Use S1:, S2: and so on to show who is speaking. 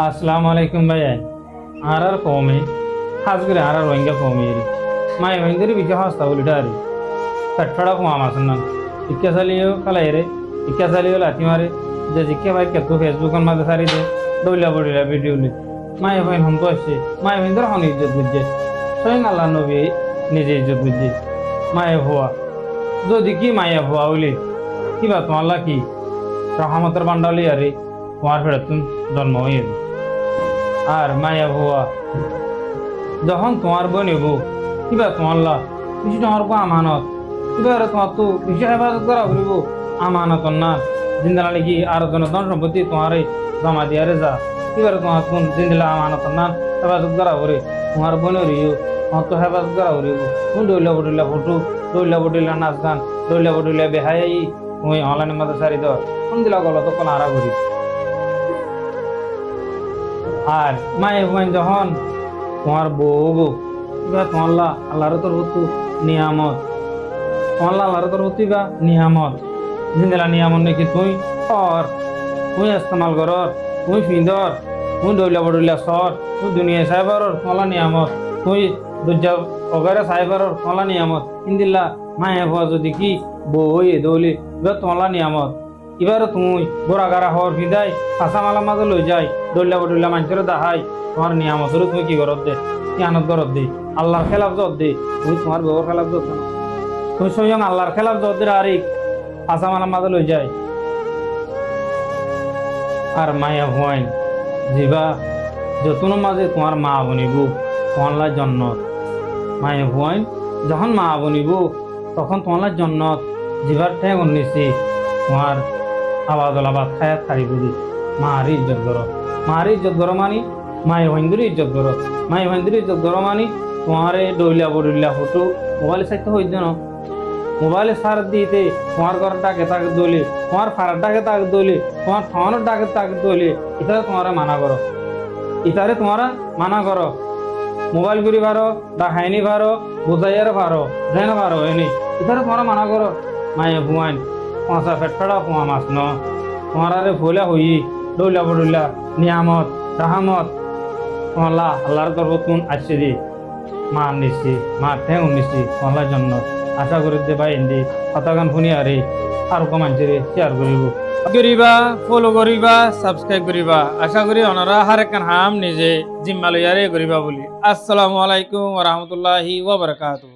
S1: আসসালামু আলাইকুম ভাই। আর কমে খাস করে আর রোহিঙ্গা কমে মাই রোহিঙ্গার বিকে হস্তা বলিটা আর পেটফাড়া কমাম আসেন না ইচ্ছা চালিয়েও খালাই রে ইচ্ছা চালিয়েও লাথি মারে যে জিজ্ঞা ভাই কেতো ফেসবুকের মাঝে সারি দে দৌলা বড়িলা ভিডিও লি মাই ভাই হম তো আসছে মাই ভাইদের হন ইজ্জত বুঝছে স্বয়ং আল্লাহ নবী নিজে ইজ্জত বুঝছে মায়ে ভুয়া যদি কি মায়ে ভুয়া বলি কিবা তোমার কি রহমতের বান্ডালি আরে তোমার ফেরত জন্ম হয়ে আর মায়া ভুয়া যখন তোমার বই নেব কিবা তোমার লা কিছু তোমার আমানত কিবা তোমার তো বেশি হেফাজত করা করিব আমানত না জিন্দালা নাকি আর জনধন সম্পত্তি তোমারে জমা দিয়ারে যা কিবার তোমার কোন জিন্দালা আমানত না হেফাজত করা করে তোমার বোনের রিও তোমার তো হেফাজত করা করিব কোন দৌলা বডিলা ফটো দৌলা বডিলা নাচ গান দৌলা বডিলা বেহাই তুমি অনলাইনের মধ্যে সারি দেওয়া কোন দিলা গল তো কোন আরা করি আর মায়ে বোন যখন তোমার বউ তোমার আল্লাহর তোর হতু নিয়ামত তোমার আল্লাহর তোর হতু বা নিয়ামত জিন্দেলা নিয়ামত নাকি তুই ইস্তেমাল কর তুই ফিন্দর তুই দৌলা বডুলিয়া সর তুই দুনিয়া সাইবার তোমার নিয়ামত তুই দুর্যা অগারে সাইবার তোমার নিয়ামত ইন্দিল্লা মায়ে ভুয়া যদি কি বউ দৌলি তোমার নিয়ামত এবার তুমি গোড়াগাড়া হওয়ার বিদায় কাঁচামালা মাঝে লই যাই দৌলা বডুল্লা মানুষের দাহাই তোমার নিয়ামতের তুমি কি করত দে কি আনত করত দে আল্লাহর খেলাফ জত দে তুমি তোমার বউর খেলাফ জত না তুমি স্বয়ং আল্লাহর খেলাফ জত দে আর কাঁচামালা মাঝে লই যাই আর মায়া ভয় জিবা যতন মাঝে তোমার মা বনিব তোমার জন্নত মায়া ভয় যখন মা বনিব তখন তোমার জন্নত জিবার ঠেং উন্নিছি তোমার আবাদ খায়াত খারি বুঝি মারি ইজ্জত করো মারি ইজ্জত করো মানি মায়ের ভাইন্দুরি ইজ্জত করো মায়ের ভাইন্দুরি ইজ্জত করো মানি তোমারে দৌলিয়া বডুলিয়া ফটো মোবাইলে চাইতে হইত না মোবাইলে সার দিতে তোমার ঘরের ডাকে তাকে দলি তোমার ফাড়ার ডাকে তাকে দলি তোমার খাওয়ানোর ডাকে তাকে দলি ইতারে তোমারা মানা করো ইতারে তোমারা মানা করো মোবাইল ঘুরি ভারো ডাহাইনি ভারো বুঝাইয়ারে ভারো যেন ভারো এনে ইতারে তোমারা মানা করো মায়ে ভুয়াইন পঁচা ফেটফেড়া পোয়া মাছ ন তোমারে ভোলা হই দৌলা বডুল্লা নিয়ামত রাহামত তোমার আল্লাহর গর্বতুন আসছে দি মা নিচ্ছি মা ঠেং নিচ্ছি তোমার জন্য আশা করি যে ভাই হিন্দি কথাগান শুনি আর কমাঞ্চে শেয়ার করিবা ফলো করিবা সাবস্ক্রাইব করিবা আশা করি ওনারা হার একখান হাম নিজে জিম্মা লইয়ারে করিবা বলি। আসসালামু আলাইকুম ওয়া রাহমাতুল্লাহি ওয়া বারাকাতুহু।